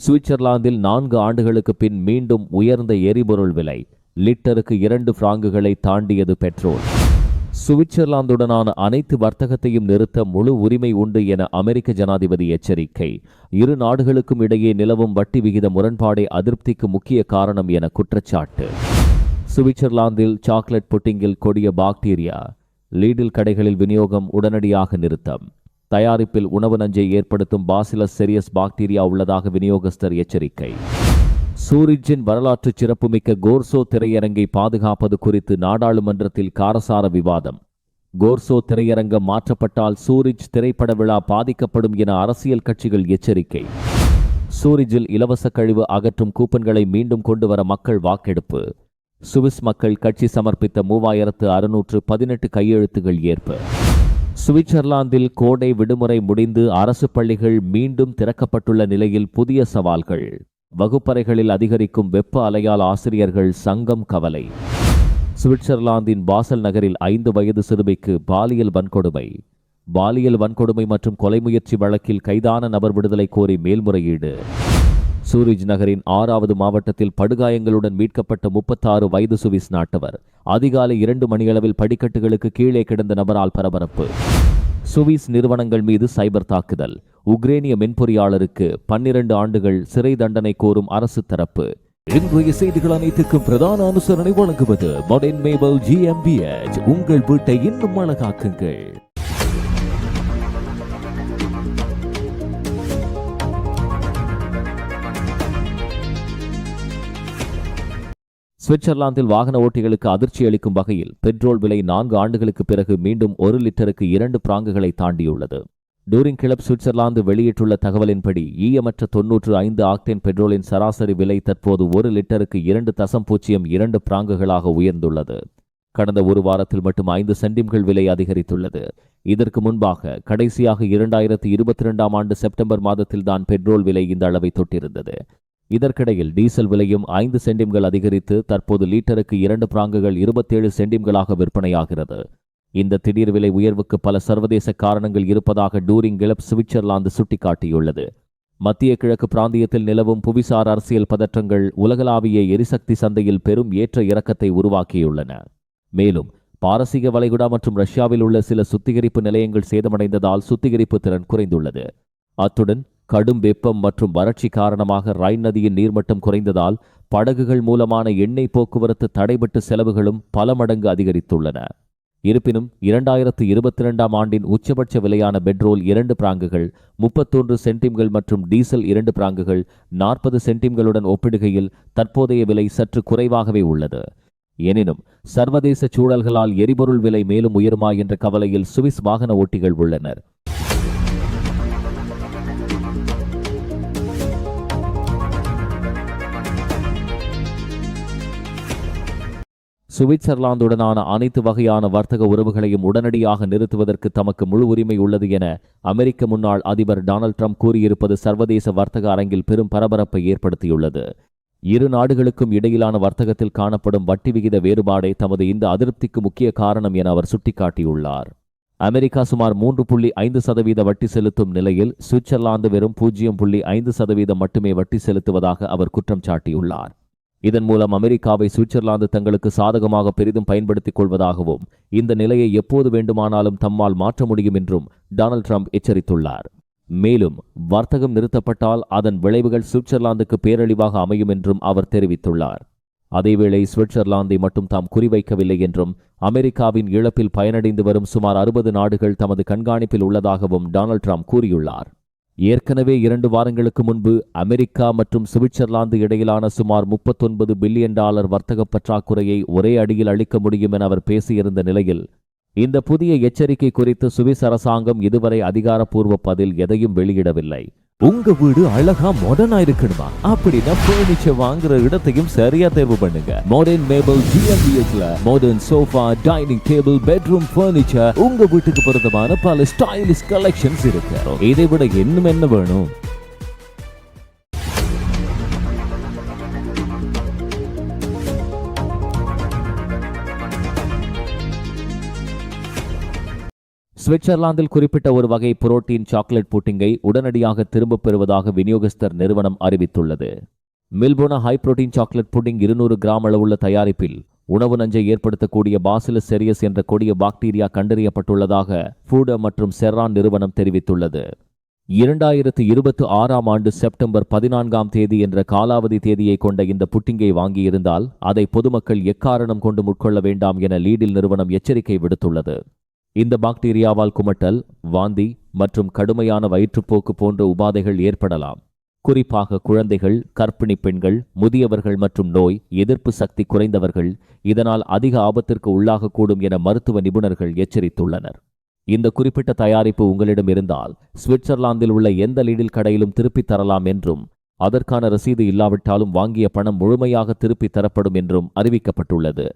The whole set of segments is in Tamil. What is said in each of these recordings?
சுவிட்சர்லாந்தில் 4 ஆண்டுகளுக்கு பின் மீண்டும் உயர்ந்த எரிபொருள் விலை. லிட்டருக்கு 2 பிராங்குகளை தாண்டியது பெட்ரோல். சுவிட்சர்லாந்துடனான அனைத்து வர்த்தகத்தையும் நிறுத்த முழு உரிமை உண்டு என அமெரிக்க ஜனாதிபதி எச்சரிக்கை. இரு நாடுகளுக்கும் இடையே நிலவும் வட்டி விகித முரண்பாடே அதிருப்திக்கு முக்கிய காரணம் என குற்றச்சாட்டு. சுவிட்சர்லாந்தில் சாக்லேட் புட்டிங்கில் கொடிய பாக்டீரியா. லீடில் கடைகளில் விநியோகம் உடனடியாக நிறுத்தம். தயாரிப்பில் உணவு நஞ்சை ஏற்படுத்தும் பாசிலஸ் செரியஸ் பாக்டீரியா உள்ளதாக விநியோகஸ்தர் எச்சரிக்கை. சூரிச்சின் வரலாற்று சிறப்புமிக்க கோர்சோ திரையரங்கை பாதுகாப்பது குறித்து நாடாளுமன்றத்தில் காரசார விவாதம். கோர்சோ திரையரங்கம் மாற்றப்பட்டால் சூரிச் திரைப்பட விழா பாதிக்கப்படும் என அரசியல் கட்சிகள் எச்சரிக்கை. சூரிச்சில் இலவச கழிவு அகற்றும் கூப்பன்களை மீண்டும் கொண்டுவர மக்கள் வாக்கெடுப்பு. சுவிஸ் மக்கள் கட்சி சமர்ப்பித்த 3618 கையெழுத்துகள் ஏற்பு. சுவிட்சர்லாந்தில் கோடை விடுமுறை முடிந்து அரசு பள்ளிகள் மீண்டும் திறக்கப்பட்டுள்ள நிலையில் புதிய சவால்கள். வகுப்பறைகளில் அதிகரிக்கும் வெப்ப அலையால் ஆசிரியர்கள் சங்கம் கவலை. சுவிட்சர்லாந்தின் பாசல் நகரில் 5 வயது சிறுமிக்கு பாலியல் வன்கொடுமை மற்றும் கொலை முயற்சி வழக்கில் கைதான நபர் விடுதலை கோரி மேல்முறையீடு. சூரிச் நகரின் 6வது மாவட்டத்தில் படுகாயங்களுடன் மீட்கப்பட்ட 36 வயது சுவிஸ் நாட்டவர். அதிகாலை 2 மணியளவில் படிக்கட்டுகளுக்கு கீழே கிடந்த நபரால் பரபரப்பு. சுவிஸ் நிறுவனங்கள் மீது சைபர் தாக்குதல். உக்ரேனிய மென்பொறியாளருக்கு 12 ஆண்டுகள் சிறை தண்டனை கோரும் அரசு தரப்பு. இன்றைய செய்திகள் அனைத்துக்கும் பிரதான அனுசரணை வழங்குவது மாடர்ன் மேபல் GmbH. உங்கள் வீட்டை இன்னும் அழகாக்குங்கள். சுவிட்சர்லாந்தில் வாகன ஓட்டிகளுக்கு அதிர்ச்சி அளிக்கும் வகையில் பெட்ரோல் விலை 4 ஆண்டுகளுக்கு பிறகு மீண்டும் 1 லிட்டருக்கு 2 பிராங்குகளை தாண்டியுள்ளது. டூரிங் கிளப் சுவிட்சர்லாந்து வெளியிட்டுள்ள தகவலின்படி ஈயமற்ற 95 ஆக்டேன் பெட்ரோலின் சராசரி விலை தற்போது 1 லிட்டருக்கு 2.02 பிராங்குகளாக உயர்ந்துள்ளது. கடந்த ஒரு வாரத்தில் மட்டும் 5 சென்டிம்கள் விலை அதிகரித்துள்ளது. இதற்கு முன்பாக கடைசியாக 2022 ஆண்டு செப்டம்பர் மாதத்தில் தான் பெட்ரோல் விலை இந்த அளவை தொட்டிருந்தது. இதற்கிடையில் டீசல் விலையும் 5 சென்டிம்கள் அதிகரித்து தற்போது லீட்டருக்கு 2 பிராங்குகள் 27 சென்டிம்களாக விற்பனையாகிறது. இந்த திடீர் விலை உயர்வுக்கு பல சர்வதேச காரணங்கள் இருப்பதாக டூரிங் கிளப் சுவிட்சர்லாந்து சுட்டிக்காட்டியுள்ளது. மத்திய கிழக்கு பிராந்தியத்தில் நிலவும் புவிசார் அரசியல் பதற்றங்கள் உலகளாவிய எரிசக்தி சந்தையில் பெரும் ஏற்ற இறக்கத்தை உருவாக்கியுள்ளன. மேலும் பாரசீக வளைகுடா மற்றும் ரஷ்யாவில் உள்ள சில சுத்திகரிப்பு நிலையங்கள் சேதமடைந்ததால் சுத்திகரிப்பு திறன் குறைந்துள்ளது. அத்துடன் கடும் வெப்பம் மற்றும் வறட்சி காரணமாக ரைன் நதியின் நீர்மட்டம் குறைந்ததால் படகுகள் மூலமான எண்ணெய் போக்குவரத்து தடைபட்டு செலவுகளும் பல மடங்கு அதிகரித்துள்ளன. இருப்பினும் 2022 ஆண்டின் உச்சபட்ச விலையான பெட்ரோல் 2 பிராங்குகள் 31 சென்டிம்கள் மற்றும் டீசல் 2 பிராங்குகள் 40 சென்டிம்களுடன் ஒப்பிடுகையில் தற்போதைய விலை சற்று குறைவாகவே உள்ளது. எனினும் சர்வதேச சூழல்களால் எரிபொருள் விலை மேலும் உயருமா என்ற கவலையில் சுவிஸ் வாகன ஓட்டிகள் உள்ளனர். சுவிட்சர்லாந்துடனான அனைத்து வகையான வர்த்தக உறவுகளையும் உடனடியாக நிறுத்துவதற்கு தமக்கு முழு உரிமை உள்ளது என அமெரிக்க முன்னாள் அதிபர் டொனால்ட் ட்ரம்ப் கூறியிருப்பது சர்வதேச வர்த்தக அரங்கில் பெரும் பரபரப்பை ஏற்படுத்தியுள்ளது. இரு நாடுகளுக்கும் இடையிலான வர்த்தகத்தில் காணப்படும் வட்டி விகித வேறுபாடே தமது இந்த அதிருப்திக்கு முக்கிய காரணம் என அவர் சுட்டிக்காட்டியுள்ளார். அமெரிக்கா சுமார் 3.5% வட்டி செலுத்தும் நிலையில் சுவிட்சர்லாந்து வெறும் 0.5% மட்டுமே வட்டி செலுத்துவதாக அவர் குற்றம் சாட்டியுள்ளார். இதன் மூலம் அமெரிக்காவை சுவிட்சர்லாந்து தங்களுக்கு சாதகமாக பெரிதும் பயன்படுத்திக் கொள்வதாகவும் இந்த நிலையை எப்போது வேண்டுமானாலும் தம்மால் மாற்ற முடியும் என்றும் டொனால்ட் ட்ரம்ப் எச்சரித்துள்ளார். மேலும் வர்த்தகம் நிறுத்தப்பட்டால் அதன் விளைவுகள் சுவிட்சர்லாந்துக்கு பேரழிவாக அமையும் என்றும் அவர் தெரிவித்துள்ளார். அதேவேளை சுவிட்சர்லாந்தை மட்டும் தாம் குறிவைக்கவில்லை என்றும் அமெரிக்காவின் இழப்பில் பயனடைந்து வரும் சுமார் 60 நாடுகள் தமது கண்காணிப்பில் உள்ளதாகவும் டொனால்ட் ட்ரம்ப் கூறியுள்ளார். ஏற்கனவே 2 வாரங்களுக்கு முன்பு அமெரிக்கா மற்றும் சுவிட்சர்லாந்து இடையிலான சுமார் $39 பில்லியன் வர்த்தக பற்றாக்குறையை ஒரே அடியில் அளிக்க முடியும் என அவர் பேசியிருந்த நிலையில் இந்த புதிய எச்சரிக்கை குறித்து சுவிஸ் அரசாங்கம் இதுவரை அதிகாரப்பூர்வ பதில் எதையும் வெளியிடவில்லை. உங்க வீடு அழகா மாடர்னா இருக்கணுமா? அப்படின்னா பர்னிச்சர் வாங்குற இடத்தையும் சரியா தேர்வு பண்ணுங்க. மாடர்ன் மேபல் GmbHல modern sofa, dining table, bedroom furniture, உங்க வீட்டுக்கு பொருத்தமான பல ஸ்டைலிஷ் கலெக்ஷன்ஸ் இருக்கு. இதை விட இன்னும் என்ன வேணும்? சுவிட்சர்லாந்தில் குறிப்பிட்ட ஒரு வகை புரோட்டீன் சாக்லேட் புட்டிங்கை உடனடியாக திரும்பப் பெறுவதாக விநியோகஸ்தர் நிறுவனம் அறிவித்துள்ளது. Milbona high protein chocolate pudding 200 gram அளவுள்ள தயாரிப்பில் உணவு நஞ்சை ஏற்படுத்தக்கூடிய பாசிலஸ் செரியஸ் என்ற கொடிய பாக்டீரியா கண்டறியப்பட்டுள்ளதாக ஃபூட மற்றும் செர்ரான் நிறுவனம் தெரிவித்துள்ளது. 2026ஆம் ஆண்டு செப்டம்பர் 14ஆம் தேதி என்ற காலாவதி தேதியை கொண்ட இந்த புட்டிங்கை வாங்கியிருந்தால் அதை பொதுமக்கள் எக்காரணம் கொண்டு உட்கொள்ள வேண்டாம் என லீடில் நிறுவனம் எச்சரிக்கை விடுத்துள்ளது. இந்த பாக்டீரியாவால் குமட்டல், வாந்தி மற்றும் கடுமையான வயிற்றுப்போக்கு போன்ற உபாதைகள் ஏற்படலாம். குறிப்பாக குழந்தைகள், கர்ப்பிணி பெண்கள், முதியவர்கள் மற்றும் நோய் எதிர்ப்பு சக்தி குறைந்தவர்கள் இதனால் அதிக ஆபத்திற்கு உள்ளாகக்கூடும் என மருத்துவ நிபுணர்கள் எச்சரித்துள்ளனர். இந்த குறிப்பிட்ட தயாரிப்பு உங்களிடம் இருந்தால் சுவிட்சர்லாந்தில் உள்ள எந்த லீடில் கடையிலும் திருப்பித் தரலாம் என்றும் அதற்கான ரசீது இல்லாவிட்டாலும் வாங்கிய பணம் முழுமையாக திருப்பித் தரப்படும் என்றும் அறிவிக்கப்பட்டுள்ளது.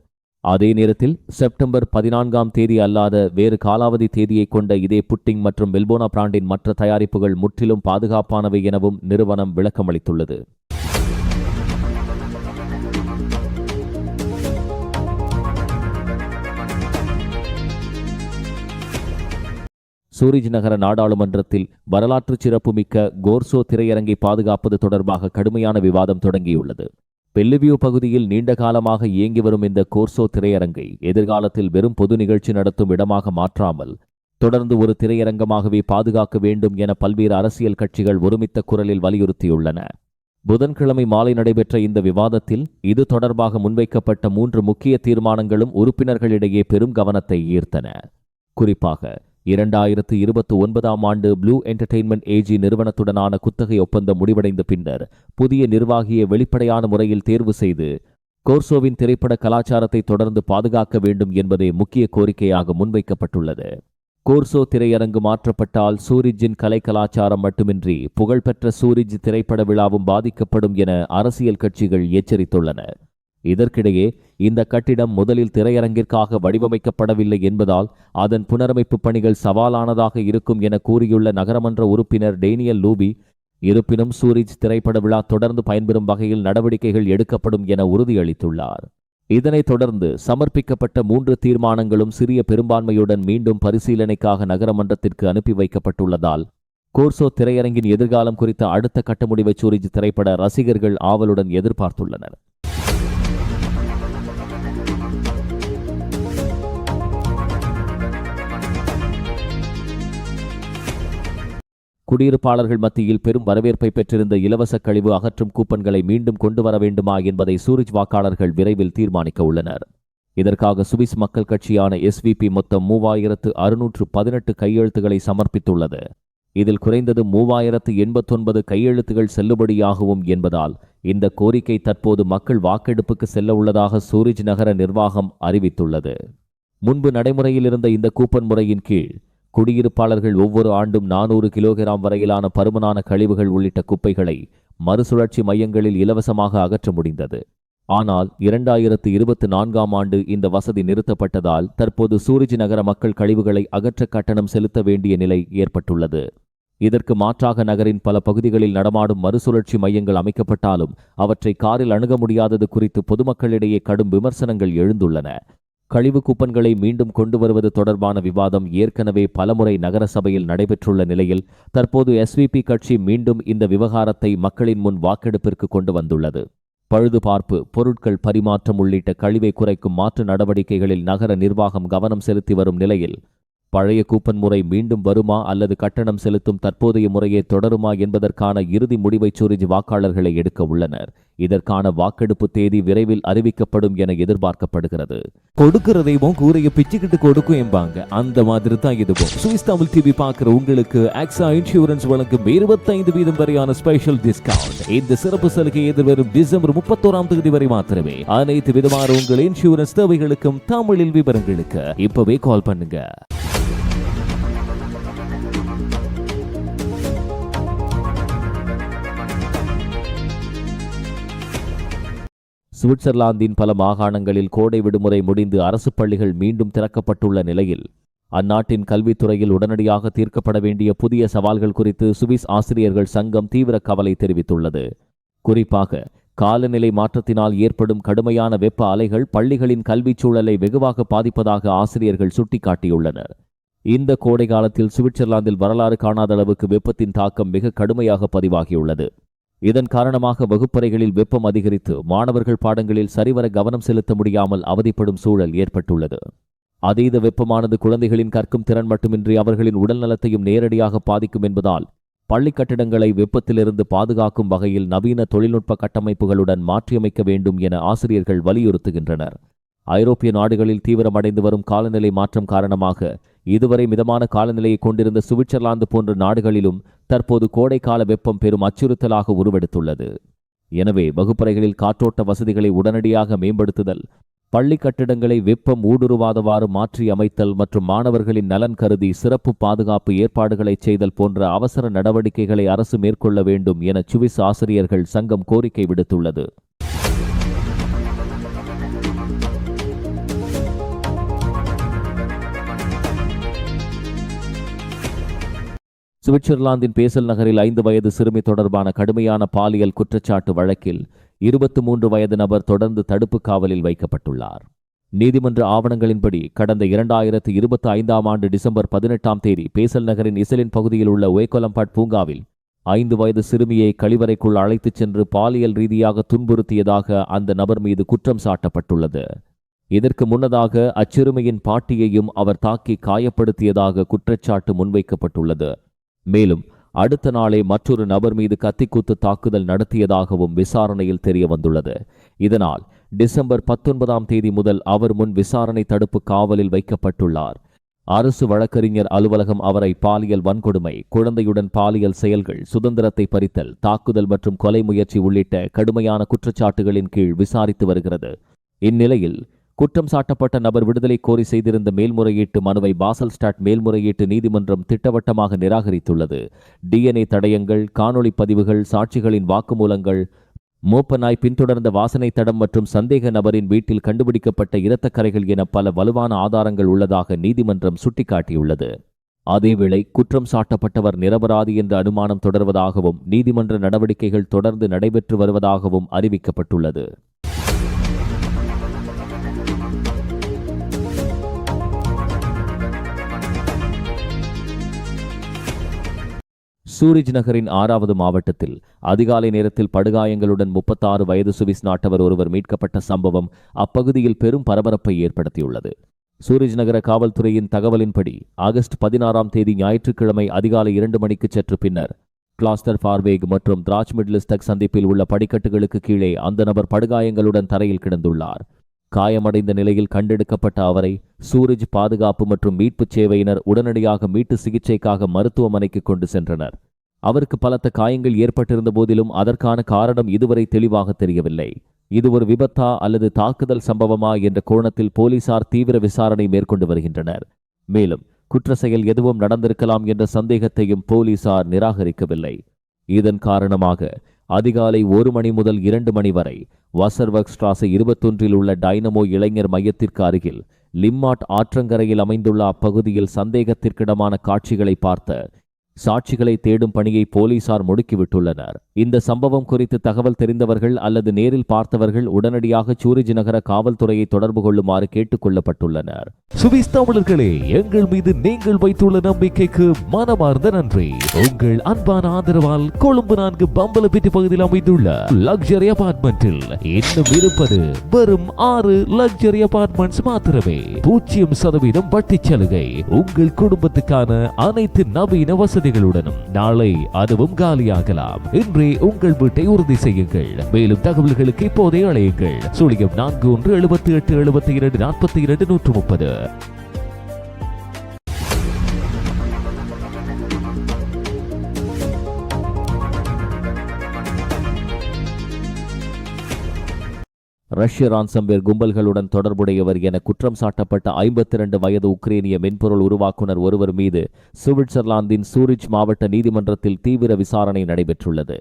அதே நேரத்தில் செப்டம்பர் 14ஆம் தேதி அல்லாத வேறு காலாவதி தேதியை கொண்ட இதே புட்டிங் மற்றும் மெல்போனா பிராண்டின் மற்ற தயாரிப்புகள் முற்றிலும் பாதுகாப்பானவை எனவும் நிறுவனம் விளக்கமளித்துள்ளது. சூரிஜ் நகர நாடாளுமன்றத்தில் வரலாற்று சிறப்புமிக்க கோர்சோ திரையரங்கை பாதுகாப்பது தொடர்பாக கடுமையான விவாதம் தொடங்கியுள்ளது. பெல்லிவியூ பகுதியில் நீண்ட காலமாக இயங்கி வரும் இந்த கோர்சோ திரையரங்கை எதிர்காலத்தில் வெறும் பொது நிகழ்ச்சி நடத்தும் இடமாக மாற்றாமல் தொடர்ந்து ஒரு திரையரங்கமாகவே பாதுகாக்க வேண்டும் என பல்வேறு அரசியல் கட்சிகள் ஒருமித்த குரலில் வலியுறுத்தியுள்ளன. புதன்கிழமை மாலை நடைபெற்ற இந்த விவாதத்தில் இது தொடர்பாக முன்வைக்கப்பட்ட 3 முக்கிய தீர்மானங்களும் உறுப்பினர்களிடையே பெரும் கவனத்தை ஈர்த்தன. குறிப்பாக 2029ஆம் ஆண்டு ப்ளூ என்டர்டெயின்மெண்ட் ஏஜி நிறுவனத்துடனான குத்தகை ஒப்பந்தம் முடிவடைந்த பின்னர் புதிய நிர்வாகியை வெளிப்படையான முறையில் தேர்வு செய்து கோர்சோவின் திரைப்பட கலாச்சாரத்தை தொடர்ந்து பாதுகாக்க வேண்டும் என்பதே முக்கிய கோரிக்கையாக முன்வைக்கப்பட்டுள்ளது. கோர்சோ திரையரங்கு மாற்றப்பட்டால் சூரிஜின் கலை கலாச்சாரம் மட்டுமின்றி புகழ்பெற்ற சூரிஜ் திரைப்பட விழாவும் பாதிக்கப்படும் என அரசியல் கட்சிகள் எச்சரித்துள்ளன. இதற்கிடையே இந்த கட்டிடம் முதலில் திரையரங்கிற்காக வடிவமைக்கப்படவில்லை என்பதால் அதன் புனரமைப்பு பணிகள் சவாலானதாக இருக்கும் என கூறியுள்ள நகரமன்ற உறுப்பினர் டேனியல் லூபி, இருப்பினும் சூரிஜ் திரைப்பட விழா தொடர்ந்து பயன்பெறும் வகையில் நடவடிக்கைகள் எடுக்கப்படும் என உறுதியளித்துள்ளார். இதனைத் தொடர்ந்து சமர்ப்பிக்கப்பட்ட 3 தீர்மானங்களும் சிறிய பெரும்பான்மையுடன் மீண்டும் பரிசீலனைக்காக நகரமன்றத்திற்கு அனுப்பி வைக்கப்பட்டுள்ளதால் கோர்சோ திரையரங்கின் எதிர்காலம் குறித்த அடுத்த கட்ட முடிவை சூரிஜ் திரைப்பட ரசிகர்கள் ஆவலுடன் எதிர்பார்த்துள்ளனர். குடியிருப்பாளர்கள் மத்தியில் பெரும் வரவேற்பை பெற்றிருந்த இலவச கழிவு அகற்றும் கூப்பன்களை மீண்டும் கொண்டு வர வேண்டுமா என்பதை சூரிஜ் வாக்காளர்கள் விரைவில் தீர்மானிக்க உள்ளனர். இதற்காக சுவிஸ் மக்கள் கட்சியான எஸ்விபி மொத்தம் 3618 கையெழுத்துக்களை சமர்ப்பித்துள்ளது. இதில் குறைந்தது 3089 கையெழுத்துகள் செல்லுபடியாகவும் என்பதால் இந்த கோரிக்கை தற்போது மக்கள் வாக்கெடுப்புக்கு செல்ல உள்ளதாக சூரிஜ் நகர நிர்வாகம் அறிவித்துள்ளது. முன்பு நடைமுறையில் இருந்த இந்த கூப்பன் முறையின் கீழ் குடியிருப்பாளர்கள் ஒவ்வொரு ஆண்டும் 400 கிலோகிராம் வரையிலான பருமனான கழிவுகள் உள்ளிட்ட குப்பைகளை மறுசுழற்சி மையங்களில் இலவசமாக அகற்ற முடிந்தது. ஆனால் 2024ஆம் ஆண்டு இந்த வசதி நிறுத்தப்பட்டதால் தற்போது சூரிஜ் நகர மக்கள் கழிவுகளை அகற்ற கட்டணம் செலுத்த வேண்டிய நிலை ஏற்பட்டுள்ளது. இதற்கு மாற்றாக நகரின் பல பகுதிகளில் நடமாடும் மறுசுழற்சி மையங்கள் அமைக்கப்பட்டாலும் அவற்றை காரில் அணுக முடியாதது குறித்து பொதுமக்களிடையே கடும் விமர்சனங்கள் எழுந்துள்ளன. கழிவு கூப்பன்களை மீண்டும் கொண்டு வருவது தொடர்பான விவாதம் ஏற்கனவே பலமுறை நகரசபையில் நடைபெற்றுள்ள நிலையில் தற்போது எஸ்விபி கட்சி மீண்டும் இந்த விவகாரத்தை மக்களின் முன் வாக்கெடுப்பிற்கு கொண்டு வந்துள்ளது. பழுதுபார்ப்பு, பொருட்கள் பரிமாற்றம் உள்ளிட்ட கழிவை குறைக்கும் மாற்று நடவடிக்கைகளில் நகர நிர்வாகம் கவனம் செலுத்தி வரும் நிலையில் பழைய கூப்பன் முறை மீண்டும் வருமா அல்லது கட்டணம் செலுத்தும் தற்போதைய முறையே தொடருமா என்பதற்கான இறுதி முடிவை சூரிஜ் வாக்காளர்களை எடுக்க உள்ளனர். இதற்கான வாக்கெடுப்பு தேதி விரைவில் அறிவிக்கப்படும் என எதிர்பார்க்கப்படுகிறது. கொடுக்கிறதையும் கூரையை பிச்சுக்கிட்டு கொடுக்கும் என்பாங்க, அந்த மாதிரி தான் இதுவும். சுவிஸ் தமிழ் டிவி பார்க்கிற உங்களுக்கு ஆக்ஸா இன்சூரன்ஸ் வழங்கும் 25% வரையான ஸ்பெஷல் டிஸ்கவுண்ட். இந்த சிறப்பு சலுகை எதிர்வரும் டிசம்பர் 31ஆம் தேதி வரை மாத்திரமே. அனைத்து விதமான உங்கள் இன்சூரன்ஸ் தேவைகளுக்கும் தமிழில் விவரங்களுக்கு இப்பவே கால் பண்ணுங்க. சுவிட்சர்லாந்தின் பல மாகாணங்களில் கோடை விடுமுறை முடிந்து அரசு பள்ளிகள் மீண்டும் திறக்கப்பட்டுள்ள நிலையில் அந்நாட்டின் கல்வித்துறையில் உடனடியாக தீர்க்கப்பட வேண்டிய புதிய சவால்கள் குறித்து சுவிஸ் ஆசிரியர்கள் சங்கம் தீவிர கவலை தெரிவித்துள்ளது. குறிப்பாக காலநிலை மாற்றத்தினால் ஏற்படும் கடுமையான வெப்ப அலைகள் பள்ளிகளின் கல்விச் சூழலை வெகுவாக பாதிப்பதாக ஆசிரியர்கள் சுட்டிக்காட்டியுள்ளனர். இந்த கோடை காலத்தில் சுவிட்சர்லாந்தில் வரலாறு காணாத அளவுக்கு வெப்பத்தின் தாக்கம் மிக கடுமையாக பதிவாகியுள்ளது. இதன் காரணமாக வகுப்பறைகளில் வெப்பம் அதிகரித்து மாணவர்கள் பாடங்களில் சரிவர கவனம் செலுத்த முடியாமல் அவதிப்படும் சூழல் ஏற்பட்டுள்ளது. அதீத வெப்பமானது குழந்தைகளின் கற்கும் திறன் மட்டுமின்றி அவர்களின் உடல் நலத்தையும் நேரடியாக பாதிக்கும் என்பதால் பள்ளி கட்டிடங்களை வெப்பத்திலிருந்து பாதுகாக்கும் வகையில் நவீன தொழில்நுட்ப கட்டமைப்புகளுடன் மாற்றியமைக்க வேண்டும் என ஆசிரியர்கள் வலியுறுத்துகின்றனர். ஐரோப்பிய நாடுகளில் தீவிரமடைந்து வரும் காலநிலை மாற்றம் காரணமாக இதுவரை மிதமான காலநிலையை கொண்டிருந்த சுவிட்சர்லாந்து போன்ற நாடுகளிலும் தற்போது கோடைக்கால வெப்பம் பெரும் அச்சுறுத்தலாக உருவெடுத்துள்ளது. எனவே வகுப்பறைகளில் காற்றோட்ட வசதிகளை உடனடியாக மேம்படுத்துதல், பள்ளி கட்டிடங்களை வெப்பம் ஊடுருவாதவாறு மாற்றி அமைத்தல் மற்றும் மாணவர்களின் நலன் கருதி சிறப்பு பாதுகாப்பு ஏற்பாடுகளை செய்தல் போன்ற அவசர நடவடிக்கைகளை அரசு மேற்கொள்ள வேண்டும் என சுவிஸ் ஆசிரியர்கள் சங்கம் கோரிக்கை விடுத்துள்ளது. சுவிட்சர்லாந்தின் பேசல் நகரில் 5 வயது சிறுமி தொடர்பான கடுமையான பாலியல் குற்றச்சாட்டு வழக்கில் 23 வயது நபர் தொடர்ந்து தடுப்பு காவலில் வைக்கப்பட்டுள்ளார். நீதிமன்ற ஆவணங்களின்படி கடந்த 2025ஆம் ஆண்டு டிசம்பர் 18ஆம் தேதி பேசல் நகரின் இசலின் பகுதியில் உள்ள வேகோலம்பாட் பூங்காவில் 5 வயது சிறுமியை கழிவறைக்குள் அழைத்துச் சென்று பாலியல் ரீதியாக துன்புறுத்தியதாக அந்த நபர் மீது குற்றம் சாட்டப்பட்டுள்ளது. இதற்கு முன்னதாக அச்சிறுமியின் பாட்டியையும் அவர் தாக்கி காயப்படுத்தியதாக குற்றச்சாட்டு முன்வைக்கப்பட்டுள்ளது. மேலும் அடுத்த நாளே மற்றொரு நபர் மீது கத்திக்குத்து தாக்குதல் நடத்தியதாகவும் விசாரணையில் தெரிய வந்துள்ளது. இதனால் டிசம்பர் 19ஆம் தேதி முதல் அவர் முன் விசாரணை தடுப்பு காவலில் வைக்கப்பட்டுள்ளார். அரசு வழக்கறிஞர் அலுவலகம் அவரை பாலியல் வன்கொடுமை, குழந்தையுடன் பாலியல் செயல்கள், சுதந்திரத்தை பறித்தல், தாக்குதல் மற்றும் கொலை முயற்சி உள்ளிட்ட கடுமையான குற்றச்சாட்டுகளின் கீழ் விசாரித்து வருகிறது. இந்நிலையில் குற்றம் சாட்டப்பட்ட நபர் விடுதலை கோரி செய்திருந்த மேல்முறையீட்டு மனுவை பாசல்ஸ்டாட் மேல்முறையீட்டு நீதிமன்றம் திட்டவட்டமாக நிராகரித்துள்ளது. டிஎன்ஏ தடயங்கள், காணொளி பதிவுகள், சாட்சிகளின் வாக்குமூலங்கள், மோப்பனாய் பின்தொடர்ந்த வாசனை தடம் மற்றும் சந்தேக நபரின் வீட்டில் கண்டுபிடிக்கப்பட்ட இரத்தக்கரைகள் என பல வலுவான ஆதாரங்கள் உள்ளதாக நீதிமன்றம் சுட்டிக்காட்டியுள்ளது. அதேவேளை குற்றம் சாட்டப்பட்டவர் நிரபராதி என்ற அனுமானம் தொடர்வதாகவும் நீதிமன்ற நடவடிக்கைகள் தொடர்ந்து நடைபெற்று வருவதாகவும் அறிவிக்கப்பட்டுள்ளது. சூரிஜ் நகரின் 6வது மாவட்டத்தில் அதிகாலை நேரத்தில் படுகாயங்களுடன் 36 வயது சுவிஸ் நாட்டவர் ஒருவர் மீட்கப்பட்ட சம்பவம் அப்பகுதியில் பெரும் பரபரப்பை ஏற்படுத்தியுள்ளது. சூரிஜ் நகர காவல்துறையின் தகவலின்படி ஆகஸ்ட் 16ஆம் தேதி ஞாயிற்றுக்கிழமை அதிகாலை 2 மணிக்கு சற்று பின்னர் கிளாஸ்டர் ஃபார்வேக் மற்றும் திராச் மிட்லிஸ்டக் சந்திப்பில் உள்ள படிக்கட்டுகளுக்கு கீழே அந்த நபர் படுகாயங்களுடன் தரையில் கிடந்துள்ளார். காயமடைந்த நிலையில் கண்டெடுக்கப்பட்ட அவரை சூரிஜ் பாதுகாப்பு மற்றும் மீட்புச் சேவையினர் உடனடியாக மீட்டு சிகிச்சைக்காக மருத்துவமனைக்கு கொண்டு சென்றனர். அவருக்கு பலத்த காயங்கள் ஏற்பட்டிருந்த போதிலும் அதற்கான காரணம் இதுவரை தெளிவாக தெரியவில்லை. இது ஒரு விபத்தா அல்லது தாக்குதல் சம்பவமா என்ற கோணத்தில் போலீசார் தீவிர விசாரணை மேற்கொண்டு வருகின்றனர். மேலும் குற்ற செயல் எதுவும் நடந்திருக்கலாம் என்ற சந்தேகத்தையும் போலீசார் நிராகரிக்கவில்லை. இதன் காரணமாக அதிகாலை 1 மணி முதல் 2 மணி வரை வாசர்வர்க் ஸ்ட்ராசை 21 உள்ள டைனமோ இளைஞர் மையத்திற்கு அருகில் லிம்மாட் ஆற்றங்கரையில் அமைந்துள்ள அப்பகுதியில் சந்தேகத்திற்கிடமான காட்சிகளை பார்த்த சாட்சிகளை தேடும் பணியை போலீசார் முடுக்கிவிட்டுள்ளனர். இந்த சம்பவம் குறித்து தகவல் தெரிந்தவர்கள் அல்லது நேரில் பார்த்தவர்கள் உடனடியாக சூரிஜ் நகர காவல்துறையை தொடர்பு கொள்ளுமாறு கேட்டுக் கொள்ளப்பட்டுள்ளனர். சுவிஸ் தமிழர்களே, எங்கள் மீது நீங்கள் வைத்துள்ள நம்பிக்கைக்கு மனமார்ந்த நன்றி. உங்கள் அன்பான ஆதரவால் கொழும்பு 4 பம்பலப்பிட்டி பகுதியில் அமைந்துள்ள லக்ஸரி அபார்ட்மெண்டில் இன்னும் இருப்பது வெறும் 6 லக்ஸரி அபார்ட்மெண்ட்ஸ் மாத்திரமே. 0% வட்டி சலுகை. உங்கள் குடும்பத்துக்கான அனைத்து நவீன வசதிகளுடனும். நாளை அதுவும் காலியாகலாம். இன்றே உங்கள் வீட்டை உறுதி செய்யுங்கள். மேலும் தகவல்களுக்கு இப்போதே அழையுங்கள். 41787242 ரஷ்ய ரான்சம்வேர் கும்பல்களுடன் தொடர்புடையவர் என குற்றம் சாட்டப்பட்ட 52 வயது உக்ரேனிய மென்பொருள் உருவாக்குனர் ஒருவர் மீது சுவிட்சர்லாந்தின் சூரிச் மாவட்ட நீதிமன்றத்தில் தீவிர விசாரணை நடைபெற்றுள்ளது.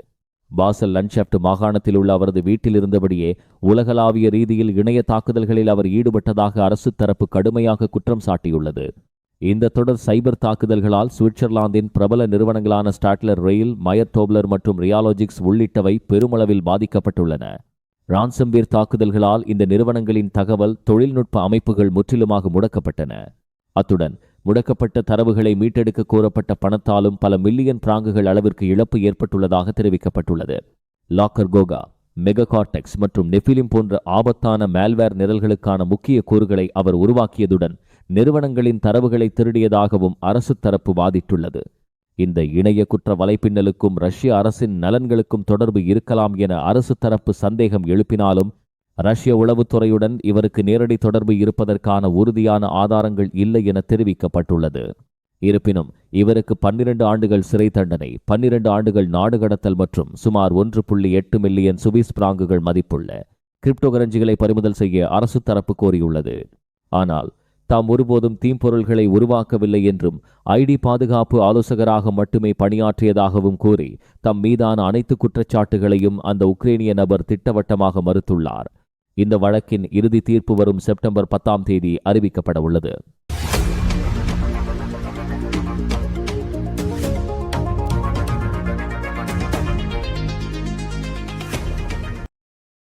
பாசல் லண்ட்ஷாஃப்ட் மாகாணத்தில் உள்ள அவரது வீட்டில் இருந்தபடியே உலகளாவிய ரீதியில் இணைய தாக்குதல்களில் அவர் ஈடுபட்டதாக அரசு தரப்பு கடுமையாக குற்றம் சாட்டியுள்ளது. இந்த தொடர் சைபர் தாக்குதல்களால் சுவிட்சர்லாந்தின் பிரபல நிறுவனங்களான ஸ்டாட்லர் ரெயில், மயர் டோப்லர் மற்றும் ரியாலோஜிக்ஸ் உள்ளிட்டவை பெருமளவில் பாதிக்கப்பட்டுள்ளன. ரான்சம்வேர் தாக்குதல்களால் இந்த நிறுவனங்களின் தகவல் தொழில்நுட்ப அமைப்புகள் முற்றிலுமாக முடக்கப்பட்டன. அத்துடன் முடக்கப்பட்ட தரவுகளை மீட்டெடுக்க கோரப்பட்ட பணத்தாலும் பல மில்லியன் பிராங்குகள் அளவிற்கு இழப்பு ஏற்பட்டுள்ளதாக தெரிவிக்கப்பட்டுள்ளது. லாக்கர் கோகா, மெகாகார்டெக்ஸ் மற்றும் நெஃபிலிம் போன்ற ஆபத்தான மேல்வேர் நிரல்களுக்கான முக்கிய கூறுகளை அவர் உருவாக்கியதுடன் நிறுவனங்களின் தரவுகளை திருடியதாகவும் அரசு தரப்பு வாதிட்டுள்ளது. இந்த இணைய குற்ற வலைப்பின்னலுக்கும் ரஷ்ய அரசின் நலன்களுக்கும் தொடர்பு இருக்கலாம் என அரசு தரப்பு சந்தேகம் எழுப்பினாலும் ரஷ்ய உளவுத்துறையுடன் இவருக்கு நேரடி தொடர்பு இருப்பதற்கான உறுதியான ஆதாரங்கள் இல்லை என தெரிவிக்கப்பட்டுள்ளது. இருப்பினும் இவருக்கு 12 ஆண்டுகள் சிறை தண்டனை, 12 ஆண்டுகள் நாடு கடத்தல் மற்றும் சுமார் 1.8 மில்லியன் சுவிஸ் பிராங்குகள் மதிப்புள்ள கிரிப்டோகரன்சிகளை பறிமுதல் செய்ய அரசு தரப்பு கோரியுள்ளது. ஆனால் தாம் ஒருபோதும் தீம்பொருள்களை உருவாக்கவில்லை என்றும் ஐடி பாதுகாப்பு ஆலோசகராக மட்டுமே பணியாற்றியதாகவும் கூறி தம் மீதான அனைத்து குற்றச்சாட்டுகளையும் அந்த உக்ரைனிய நபர் திட்டவட்டமாக மறுத்துள்ளார். இந்த வழக்கின் இறுதி தீர்ப்பு வரும் செப்டம்பர் 10 அறிவிக்கப்பட உள்ளது.